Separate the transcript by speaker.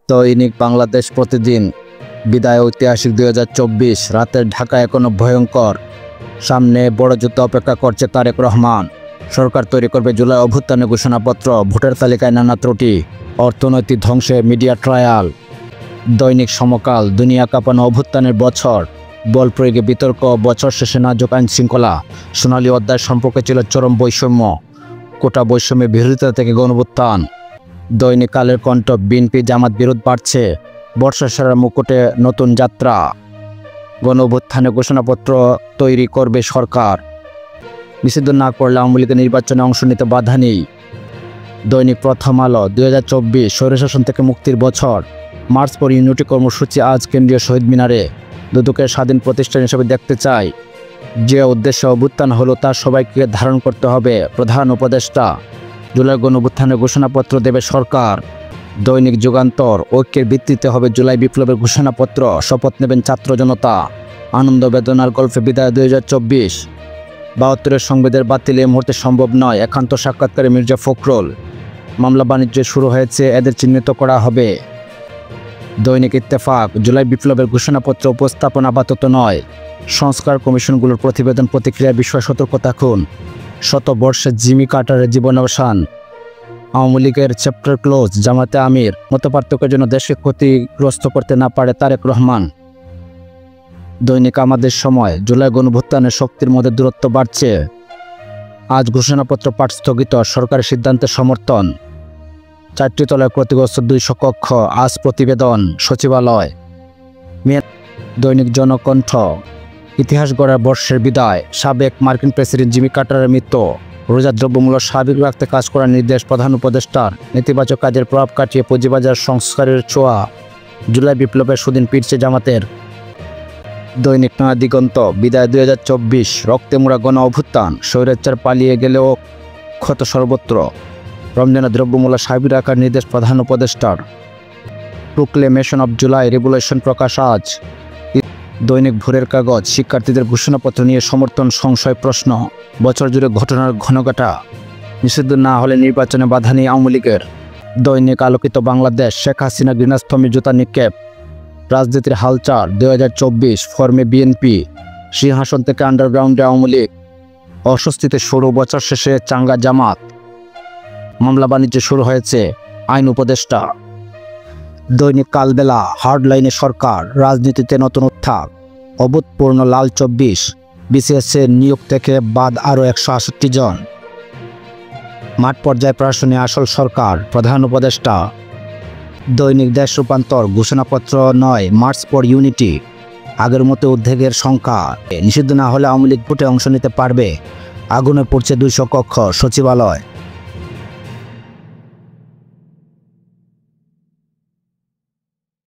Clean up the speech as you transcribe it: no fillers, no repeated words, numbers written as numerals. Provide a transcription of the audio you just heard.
Speaker 1: দৈনিক বাংলাদেশ প্রতিদিন। বিদায় ঐতিহাসিক 2024। রাতের ঢাকা এখনো ভয়ঙ্কর। সামনে বড় যুদ্ধ অপেক্ষা করছে তারেক রহমান। সরকার তৈরি করবে জুলাই অভ্যুত্থানের ঘোষণাপত্র। ভোটের তালিকায় নানা ত্রুটি। অর্থনৈতিক ধ্বংসে মিডিয়া ট্রায়াল। দৈনিক সমকাল। দুনিয়া কাঁপানো অভ্যুত্থানের বছর। বল প্রয়োগে বিতর্ক। বছর শেষে নাজুক আইন শৃঙ্খলা। সোনালী অধ্যায় সম্পর্কে ছিল চরম বৈষম্য। কোটা বৈষম্যের বিরোধিতা থেকে গণঅভ্যুত্থান। দৈনিক কালের কণ্ঠ। বিএনপি জামাত বিরোধ বাড়ছে। বর্ষা সেরার মুকুটে নতুন যাত্রা। গণঅভ্যুত্থানের ঘোষণাপত্র তৈরি করবে সরকার। নিষিদ্ধ না করলে আওয়ামী লীগের নির্বাচনে অংশ নিতে বাধা নেই। দৈনিক প্রথম আলো। 2024 স্বৈরশাসন থেকে মুক্তির বছর। মার্চ পর ইউনিটি কর্মসূচি আজ কেন্দ্রীয় শহীদ মিনারে। দুদককে স্বাধীন প্রতিষ্ঠান হিসেবে দেখতে চাই। যে উদ্দেশ্যে অভ্যুত্থান হলো তা সবাইকে ধারণ করতে হবে। প্রধান উপদেষ্টা। জুলাই গণঅভ্যুত্থানের ঘোষণাপত্র দেবে সরকার। দৈনিক যুগান্তর। ঐক্যের ভিত্তিতে হবে জুলাই বিপ্লবের ঘোষণাপত্র। শপথ নেবেন ছাত্র জনতা। আনন্দ বেদনার গল্পে বিদায় 2024। 72 সংবিধান বাতিল এই মুহূর্তে সম্ভব নয়। একান্ত সাক্ষাৎকারে মির্জা ফখরুল। মামলা বাণিজ্য শুরু হয়েছে, এদের চিহ্নিত করা হবে। দৈনিক ইত্তেফাক। জুলাই বিপ্লবের ঘোষণাপত্র উপস্থাপন আপাতত নয়। সংস্কার কমিশনগুলোর প্রতিবেদন প্রতিক্রিয়ার বিষয়ে সতর্ক থাকুন। শতবর্ষে জিমি কার্টারের জীবনাবসান। আওয়ামী লীগের চ্যাপ্টার ক্লোজ। জামাতে আমির। মতপার্থক্যের জন্য দেশকে ক্ষতিগ্রস্ত করতে না পারে তারেক রহমান। দৈনিক আমাদের সময়। জুলাই গণঅভ্যুত্থানের শক্তির মধ্যে দূরত্ব বাড়ছে। আজ ঘোষণাপত্র পাঠ স্থগিত। সরকারের সিদ্ধান্তের সমর্থন। 4টি তলায় ক্ষতিগ্রস্ত 200 কক্ষ। আজ প্রতিবেদন সচিবালয়। দৈনিক জনকণ্ঠ। ইতিহাস গড়ার বর্ষের বিদায়। সাবেক মার্কিন প্রেসিডেন্ট জিমি কার্টারের মৃত্যু। রোজা দ্রব্যমূল্য স্বাভাবিক রাখতে কাজ করার নির্দেশ প্রধান উপদেষ্টার। নেতিবাচক কাজের প্রভাব কাটিয়ে পুঁজিবাজার সংস্কারের ছোঁয়া। জুলাই বিপ্লবের সুদিন ফিরছে জামাতের। দৈনিক নয়া দিগন্ত। বিদায় 2024। রক্তে মোড়া গণ অভ্যুত্থান। স্বৈরাচার পালিয়ে গেলেও ক্ষত সর্বত্র। রমজানে দ্রব্যমূল্য স্বাভাবিক রাখার নির্দেশ প্রধান উপদেষ্টার। প্রোক্লেমেশন অব জুলাই রেভলিউশন প্রকাশ আজ। দৈনিক ভোরের কাগজ। শিক্ষার্থীদের ঘোষণাপত্র নিয়ে সমর্থন সংশয় প্রশ্ন। বছর জুড়ে ঘটনার ঘনঘটা। নিষিদ্ধ না হলে নির্বাচনে বাধা নেই আওয়ামী লীগের। দৈনিক আলোকিত বাংলাদেশ। শেখ হাসিনা গৃহস্থমে জুতা নিক্ষেপ। রাজনীতির হালচাল 2024। ফর্মে বিএনপি। সিংহাসন থেকে আন্ডারগ্রাউন্ডে আওয়ামী লীগ। অস্বস্তিতে শুরু বছর শেষে চাঙ্গা জামাত। মামলা বাণিজ্য শুরু হয়েছে। আইন উপদেষ্টা। দৈনিক কালবেলা। হার্ডলাইনে সরকার। রাজনীতিতে নতুন উত্থান। অভূতপূর্ণ লাল 24। বিসিএসের নিয়োগ থেকে বাদ আরও 168 জন। মাঠ পর্যায়ে প্রশাসনে আসল সরকার। প্রধান উপদেষ্টা। দৈনিক দেশ রূপান্তর। ঘোষণাপত্র নয়, মার্চ পর ইউনিটি। আগের মতো উদ্বেগের সংখ্যা। নিষিদ্ধ না হলে আওয়ামী লীগ ভোটে অংশ নিতে পারবে। আগুনে পড়ছে 200 কক্ষ। সচিবালয়।